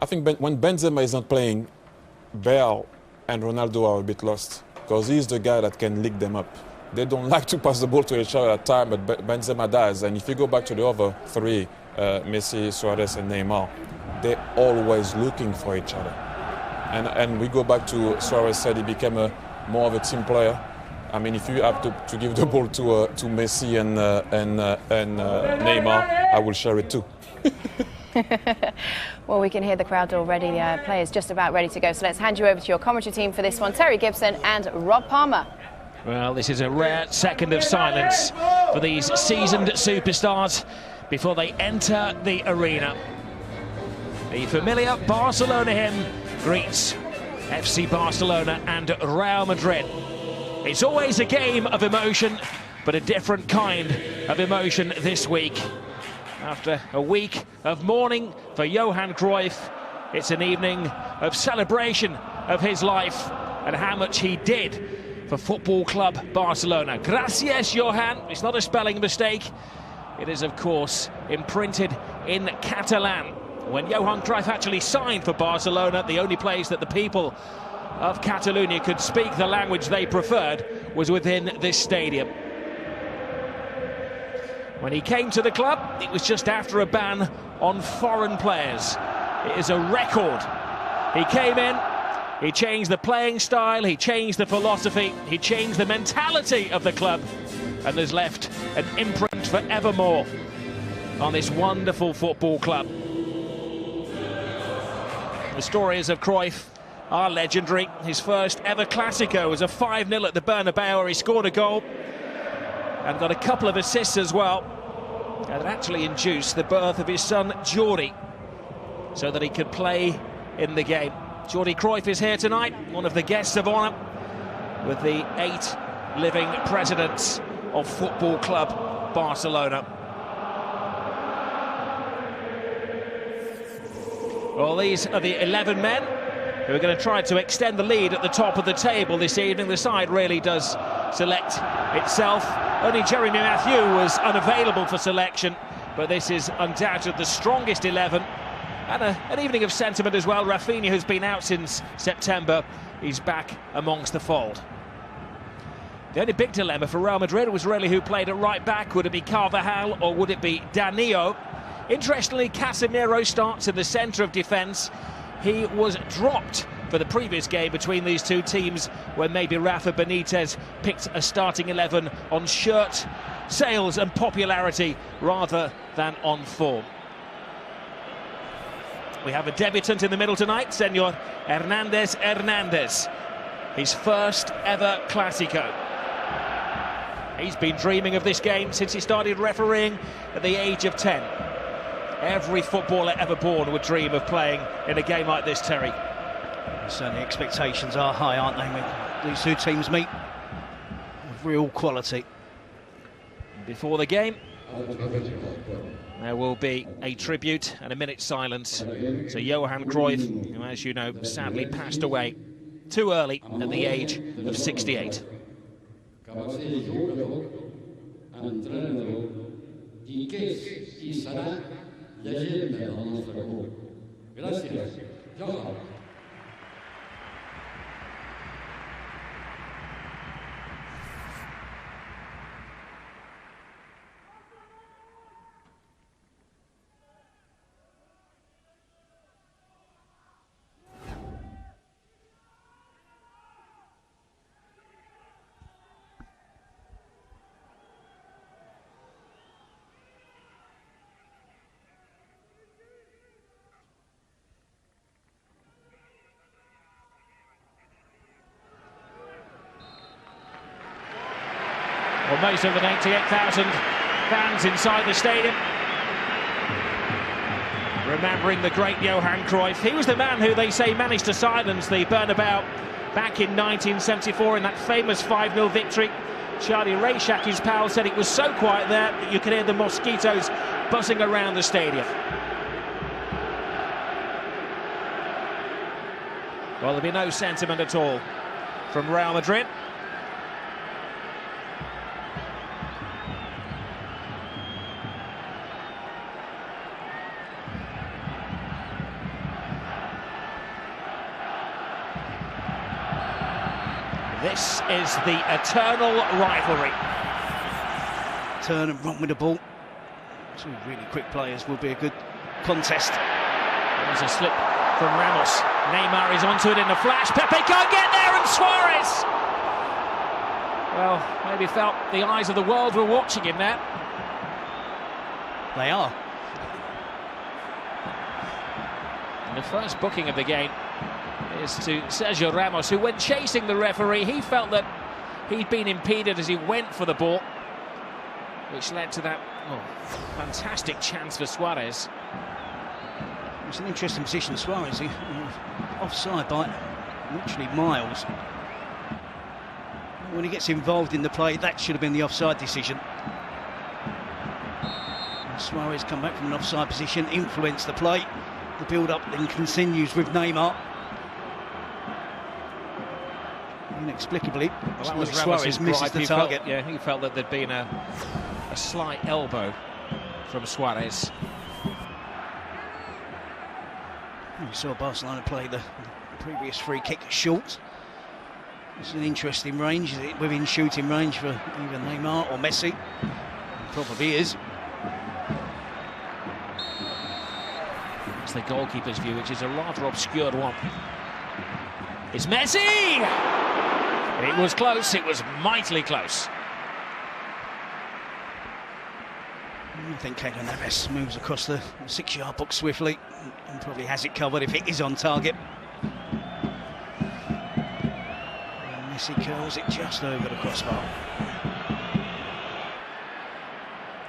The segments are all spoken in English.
I think when Benzema is not playing, Bale and Ronaldo are a bit lost because he's the guy that can lick them up. They don't like to pass the ball to each other at time, but Benzema does. And if you go back to the other three, Messi, Suarez and Neymar, they're always looking for each other. And we go back to Suarez said he became more of a team player. I mean, if you have to give the ball to Messi and Neymar, I will share it too. Well, we can hear the crowd already. The players just about ready to go. So let's hand you over to your commentary team for this one, Terry Gibson and Rob Palmer. Well, this is a rare second of silence for these seasoned superstars before they enter the arena. The familiar Barcelona hymn greets FC Barcelona and Real Madrid. It's always a game of emotion, but a different kind of emotion this week. After a week of mourning for Johan Cruyff, it's an evening of celebration of his life and how much he did for Football Club Barcelona. Gracias, Johan. It's not a spelling mistake. It is, of course, imprinted in Catalan. When Johan Cruyff actually signed for Barcelona, the only place that the people of Catalonia could speak the language they preferred was within this stadium. When he came to the club, it was just after a ban on foreign players. It is a record. He came in, he changed the playing style, he changed the philosophy, he changed the mentality of the club, and has left an imprint forevermore on this wonderful football club. The stories of Cruyff are legendary. His first ever Clásico was a 5-0 at the Bernabeu, where he scored a goal and got a couple of assists as well. And it actually induced the birth of his son Jordi, so that he could play in the game. Jordi Cruyff is here tonight, one of the guests of honour, with the 8 living presidents of Football Club Barcelona. Well, these are the 11 men who are going to try to extend the lead at the top of the table this evening. The side really does select itself. Only Jeremy Mathieu was unavailable for selection, but this is undoubtedly the strongest 11. And an evening of sentiment as well. Rafinha, who's been out since September, he's back amongst the fold. The only big dilemma for Real Madrid was really who played at right back. Would it be Carvajal or would it be Danilo? Interestingly, Casemiro starts in the centre of defence. He was dropped for the previous game between these two teams, when maybe Rafa Benitez picked a starting 11 on shirt sales and popularity rather than on form. We have a debutant in the middle tonight, Senor Hernandez. His first ever Clásico. He's been dreaming of this game since he started refereeing at the age of 10. Every footballer ever born would dream of playing in a game like this, Terry. Certainly expectations are high, aren't they, when these two teams meet? With real quality. Before the game, there will be a tribute and a minute's silence to Johan Cruyff, who, as you know, sadly passed away too early at the age of 68. Well, most of the 98,000 fans inside the stadium remembering the great Johan Cruyff. He was the man who they say managed to silence the Bernabeu back in 1974 in that famous 5-0 victory. Charlie Rayshak, his pal, said it was so quiet there that you could hear the mosquitoes buzzing around the stadium. Well, there'll be no sentiment at all from Real Madrid. This is the eternal rivalry. Turn and run with the ball. Two really quick players, will be a good contest. There's a slip from Ramos. Neymar is onto it in a flash. Pepe can't get there, and Suarez! Well, maybe felt the eyes of the world were watching him there. They are. And the first booking of the game is to Sergio Ramos, who, when chasing the referee, he felt that he'd been impeded as he went for the ball, which led to that fantastic chance for Suarez. It's an interesting position, Suarez. Offside by literally miles. When he gets involved in the play, that should have been the offside decision. And Suarez come back from an offside position, influence the play. The build-up then continues with Neymar. Inexplicably, Well, that was Suarez misses the target. He felt that there'd been a slight elbow from Suarez. We saw Barcelona play the previous free kick short. It's an interesting range. Is it within shooting range for either Neymar or Messi? It probably is. It's the goalkeeper's view, which is a rather obscured one. It's Messi! It was close, it was mightily close. I think Keylor Navas moves across the 6-yard box swiftly and probably has it covered if it is on target. And Messi curls it just over the crossbar.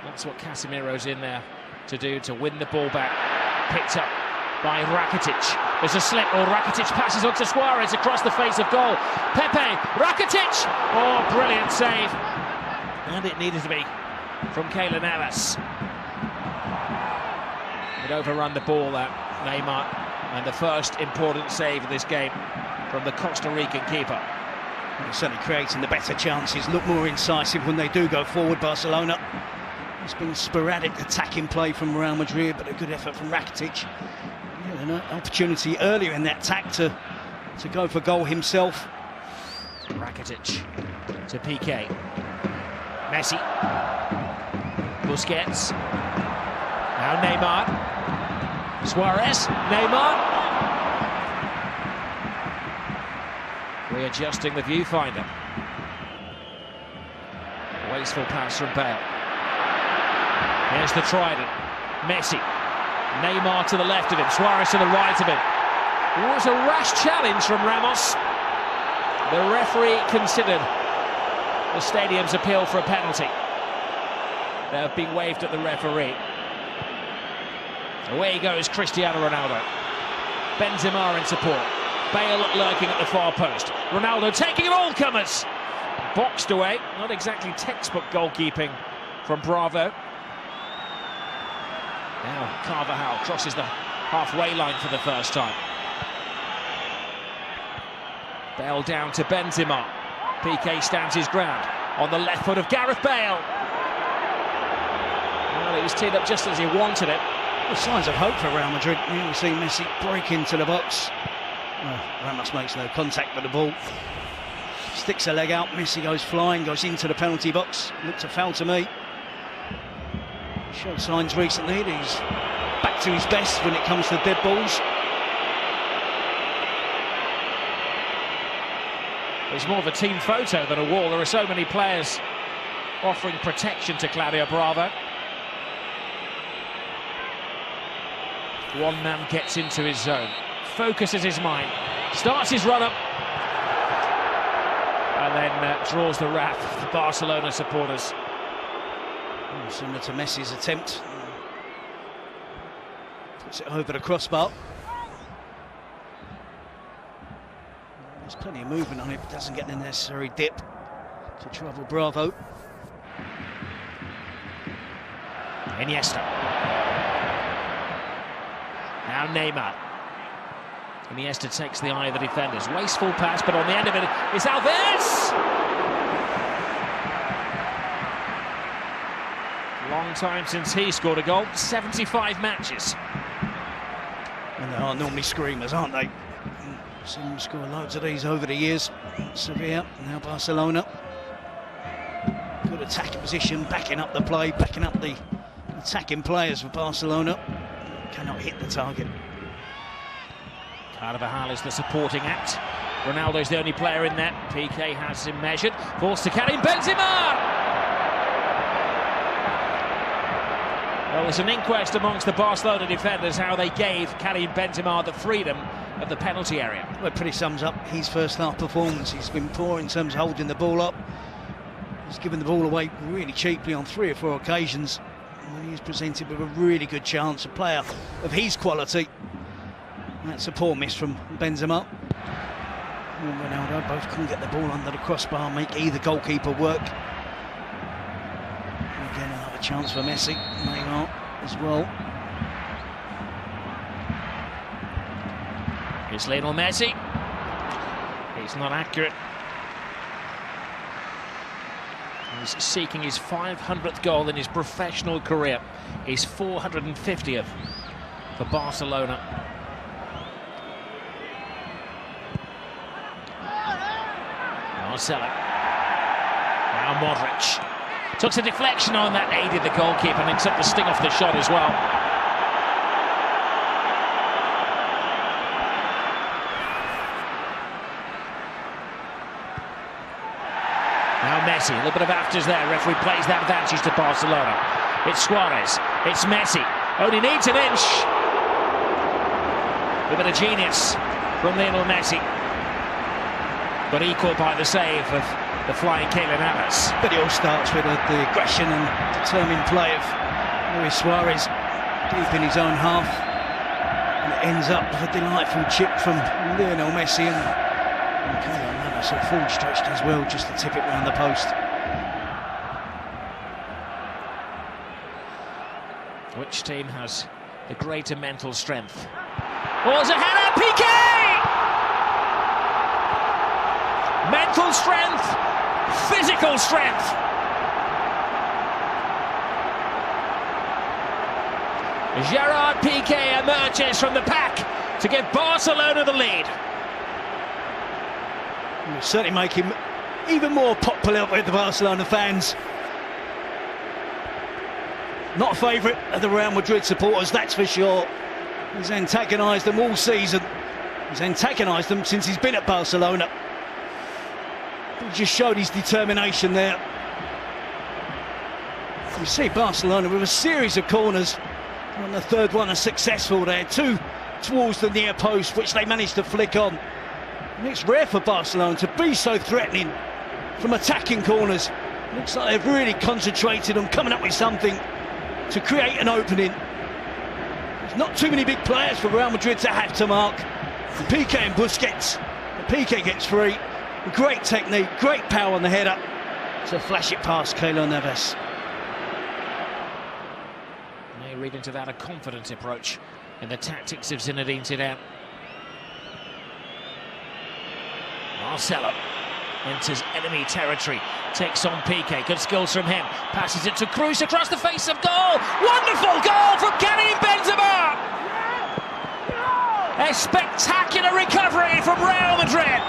That's what Casemiro's in there to do, to win the ball back. Picked up by Rakitic. There's a slip, Rakitic passes on to Suarez across the face of goal. Pepe, Rakitic! Oh, brilliant save. And it needed to be from Keylor Navas. It overrun the ball, that Neymar, and the first important save of this game from the Costa Rican keeper. They're certainly creating the better chances, look more incisive when they do go forward, Barcelona. It's been sporadic attacking play from Real Madrid, but a good effort from Rakitic. An opportunity earlier in that attack to go for goal himself. Rakitic to Piqué. Messi. Busquets. Now Neymar. Suarez. Neymar. Readjusting the viewfinder. Wasteful pass from Bale. Here's the trident. Messi. Neymar to the left of him. Suarez to the right of him. It was a rash challenge from Ramos. The referee considered the stadium's appeal for a penalty. They have been waved at the referee. Away goes Cristiano Ronaldo. Benzema in support. Bale lurking at the far post. Ronaldo taking all comers. Boxed away. Not exactly textbook goalkeeping from Bravo. Now Carvajal crosses the halfway line for the first time. Bale down to Benzema. Piqué stands his ground on the left foot of Gareth Bale. Well, it was teed up just as he wanted it. Well, signs of hope for Real Madrid. You see Messi break into the box. Ramos makes no contact with the ball. Sticks a leg out. Messi goes flying, goes into the penalty box. Looked a foul to me. Showed signs recently that he's back to his best when it comes to dead balls. It's more of a team photo than a wall. There are so many players offering protection to Claudio Bravo. One man gets into his zone, focuses his mind, starts his run-up, and then draws the wrath for Barcelona supporters. Similar to Messi's attempt. Puts it over the crossbar. There's plenty of movement on it, but doesn't get the necessary dip to trouble Bravo. Iniesta. Now Neymar. Iniesta takes the eye of the defenders. Wasteful pass, but on the end of it is Alves! Long time since he scored a goal, 75 matches. And they are normally screamers, aren't they? Seen them score loads of these over the years. Sevilla, now Barcelona. Good attacking position, backing up the play, backing up the attacking players for Barcelona. Cannot hit the target. Carvajal is the supporting act. Ronaldo's the only player in there. PK has him measured. Falls to Karim Benzema! Well, there's an inquest amongst the Barcelona defenders how they gave Karim Benzema the freedom of the penalty area. Well, it pretty sums up his first half performance. He's been poor in terms of holding the ball up. He's given the ball away really cheaply on 3 or 4 occasions. When he's presented with a really good chance, a player of his quality. That's a poor miss from Benzema. And Ronaldo both couldn't get the ball under the crossbar, make either goalkeeper work. Again, another chance for Messi. Neymar as well. Here's Lionel Messi. He's not accurate. He's seeking his 500th goal in his professional career. His 450th for Barcelona. Marcelo. Now Modric. Took a deflection on that, aided the goalkeeper and took the sting off the shot as well. Now Messi, a little bit of afters there. Referee plays that advantage to Barcelona. It's Suarez, it's Messi. Only needs an inch. A bit of genius from Lionel Messi. But equal by the save of the flying Keylor Navas. But it all starts with the aggression and determined play of Luis Suarez deep in his own half. And it ends up with a delightful chip from Lionel Messi and Keylor Navas, a full stretched as well, just to tip it round the post. Which team has the greater mental strength? Oh, there's a header, PK! Mental strength, physical strength. Gerard Piqué emerges from the pack to give Barcelona the lead. Will certainly make him even more popular with the Barcelona fans. Not a favourite of the Real Madrid supporters, that's for sure. He's antagonised them all season. He's antagonised them since he's been at Barcelona. He just showed his determination there. You see Barcelona with a series of corners. On the third one, are successful there. 2 towards the near post, which they managed to flick on. And it's rare for Barcelona to be so threatening from attacking corners. Looks like they've really concentrated on coming up with something to create an opening. There's not too many big players for Real Madrid to have to mark. And Piqué and Busquets. And Piqué gets free. Great technique, great power on the header to flash it past Keylor Navas. May read into that a confident approach in the tactics of Zinedine Zidane. Marcelo enters enemy territory, takes on Piqué, good skills from him, passes it to Cruz across the face of goal. Wonderful goal from Karim Benzema! A spectacular recovery from Real Madrid.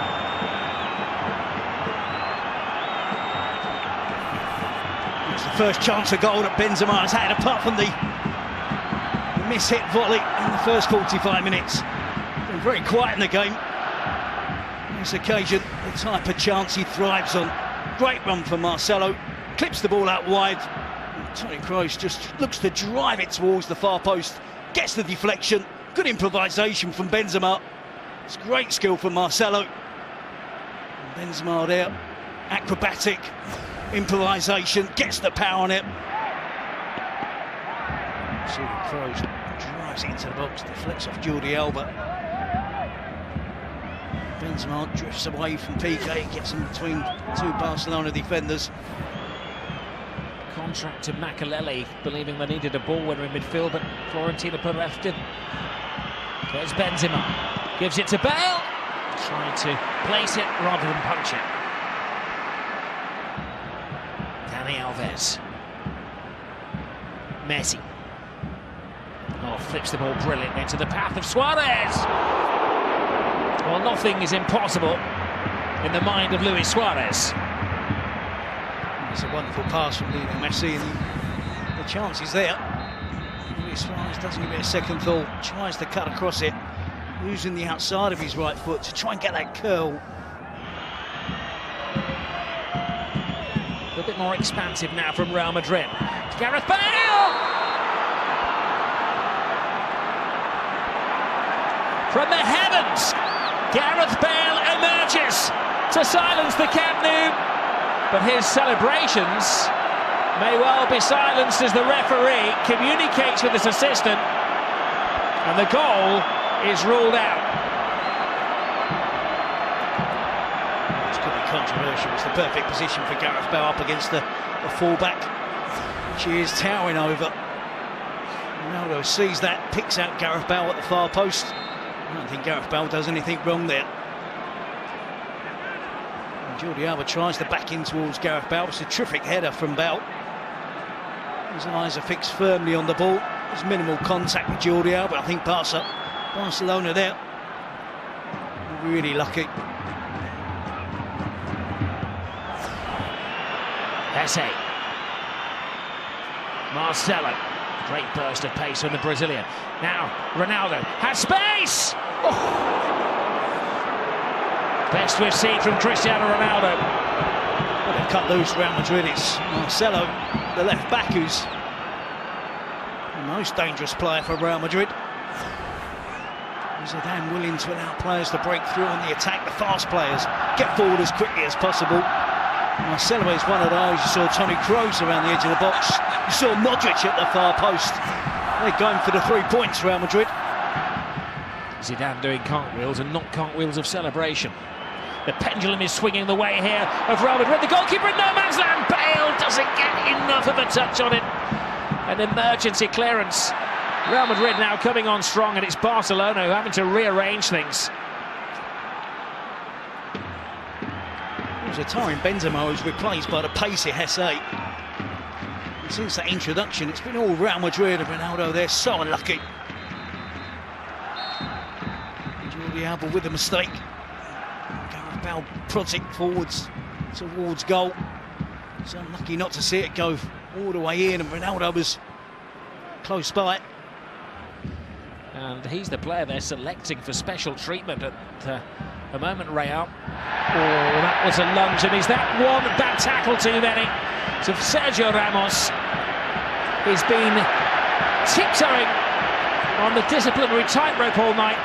It's the first chance of goal that Benzema has had, apart from the miss-hit volley in the first 45 minutes. Been very quiet in the game. On this occasion, the type of chance he thrives on. Great run from Marcelo, clips the ball out wide. Toni Kroos just looks to drive it towards the far post, gets the deflection. Good improvisation from Benzema. It's great skill from Marcelo. And Benzema there, acrobatic improvisation, gets the power on it. Kroos drives it into the box, deflects off Jordi Alba. Benzema drifts away from Piqué, gets in between 2 Barcelona defenders. Contract to Makelele, believing they needed a ball winner in midfield, but Florentino Perez didn't. There's Benzema, gives it to Bale, trying to place it rather than punch it. Dani Alves. Messi. Oh, Oh, flips the ball brilliantly into the path of Suarez. Well, nothing is impossible in the mind of Luis Suarez. It's a wonderful pass from Lionel Messi, and the chance is there. Luis Suarez doesn't give it a second thought, tries to cut across it, using the outside of his right foot to try and get that curl. A bit more expansive now from Real Madrid. It's Gareth Bale! From the heavens, Gareth Bale emerges to silence the Camp Nou, but his celebrations may well be silenced as the referee communicates with his assistant, and the goal is ruled out. This could be controversial. It's the perfect position for Gareth Bale up against the fullback, which he is towering over. Ronaldo sees that, picks out Gareth Bale at the far post. I don't think Gareth Bale does anything wrong there. And Jordi Alba tries to back in towards Gareth Bale. It's a terrific header from Bale. His eyes are fixed firmly on the ball. There's minimal contact with Jordi Alba. I think Barcelona there really lucky. Esse. Marcelo. Great burst of pace from the Brazilian. Now Ronaldo has space. Oh. Best we've seen from Cristiano Ronaldo. Well, they've cut loose Real Madrid. It's Marcelo, the left back, who's the most dangerous player for Real Madrid. Zidane willing to allow players to break through on the attack. The fast players get forward as quickly as possible. Marcelo is one of those. You saw Toni Kroos around the edge of the box. You saw Modric at the far post. They're going for the 3 points, Real Madrid. Zidane doing cartwheels, and not cartwheels of celebration. The pendulum is swinging the way here of Real Madrid. The goalkeeper in no man's land. Bale doesn't get enough of a touch on it. An emergency clearance. Real Madrid now coming on strong, and it's Barcelona who are having to rearrange things. Retiring Benzema was replaced by the pacey Esse. And since that introduction, it's been all Real Madrid, and Ronaldo, they're so unlucky. Jordi Alba with a mistake. Gareth Bale prods it forwards towards goal. He's unlucky not to see it go all the way in, and Ronaldo was close by. And he's the player they're selecting for special treatment at the moment, Real. Oh, that was a lunge, and is that one bad tackle too many? So Sergio Ramos has been tiptoeing on the disciplinary tightrope all night,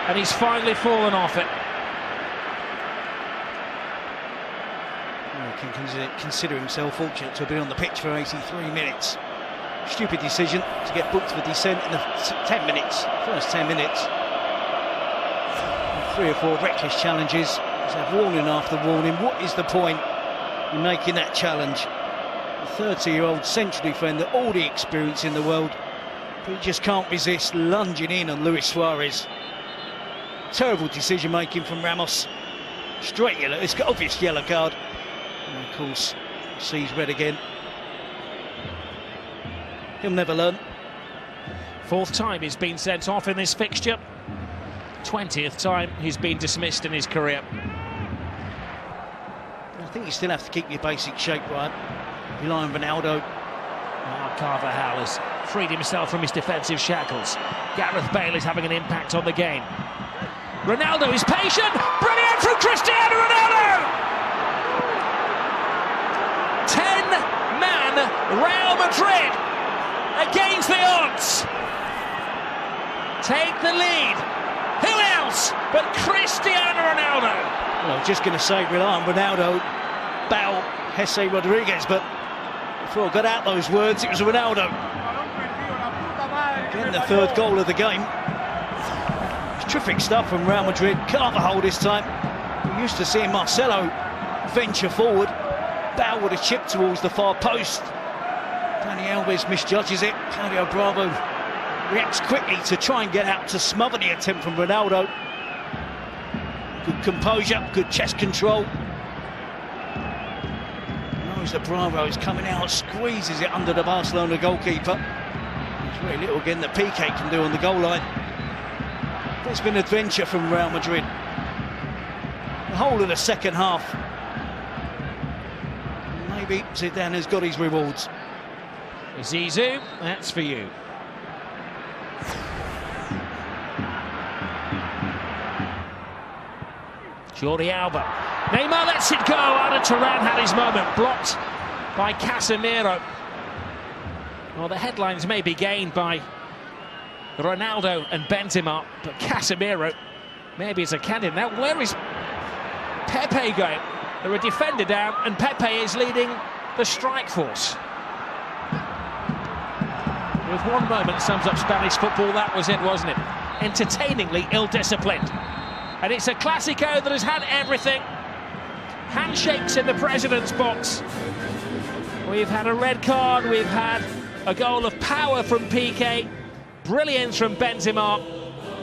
and he's finally fallen off it. Well, he can consider himself fortunate to have been on the pitch for 83 minutes. Stupid decision to get booked for dissent in the 10 minutes, first 10 minutes. And 3 or 4 reckless challenges. He's had warning after warning. What is the point in making that challenge? The 30-year-old central defender, all the experience in the world, but he just can't resist lunging in on Luis Suarez. Terrible decision-making from Ramos. Straight yellow, it's got obvious yellow card. And of course, sees red again. He'll never learn. 4th time he's been sent off in this fixture. 20th time he's been dismissed in his career. I think you still have to keep your basic shape right. Rely on Ronaldo. Carvajal has freed himself from his defensive shackles. Gareth Bale is having an impact on the game. Ronaldo is patient. Brilliant from Cristiano Ronaldo! 10-man Real Madrid against the odds. Take the lead. Who else but Cristiano Ronaldo? Well, I was just going to say rely on Ronaldo, Bale, Esse, Rodriguez, but before I got out those words, it was Ronaldo. Again, the 3rd goal of the game. It's terrific stuff from Real Madrid. Carvajal this time. We're used to seeing Marcelo venture forward. Bale with a chip towards the far post. Dani Alves misjudges it. Claudio Bravo reacts quickly to try and get out to smother the attempt from Ronaldo. Good composure, good chest control. Knows that Bravo is coming out, squeezes it under the Barcelona goalkeeper. There's very little again that Piqué can do on the goal line. There's been adventure from Real Madrid. The whole of the second half. Maybe Zidane has got his rewards. Zizou, that's for you. Jordi Alba. Neymar lets it go. Arda Turan had his moment, blocked by Casemiro. Well, the headlines may be gained by Ronaldo and Benzema, but Casemiro maybe is a candidate. Now, where is Pepe going? There are a defender down, and Pepe is leading the strike force. With one moment sums up Spanish football, that was it, wasn't it? Entertainingly ill-disciplined. And it's a Clasico that has had everything. Handshakes in the president's box. We've had a red card, we've had a goal of power from Piqué, brilliance from Benzema,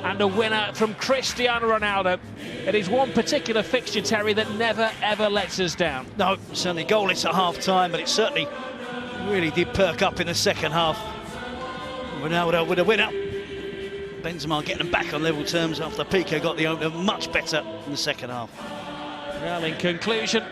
and a winner from Cristiano Ronaldo. It is one particular fixture, Terry, that never, ever lets us down. No, certainly goalless at half-time, but it certainly really did perk up in the second half. Ronaldo with a winner. Benzema getting them back on level terms after Piqué got the opener much better in the second half. Well, in conclusion,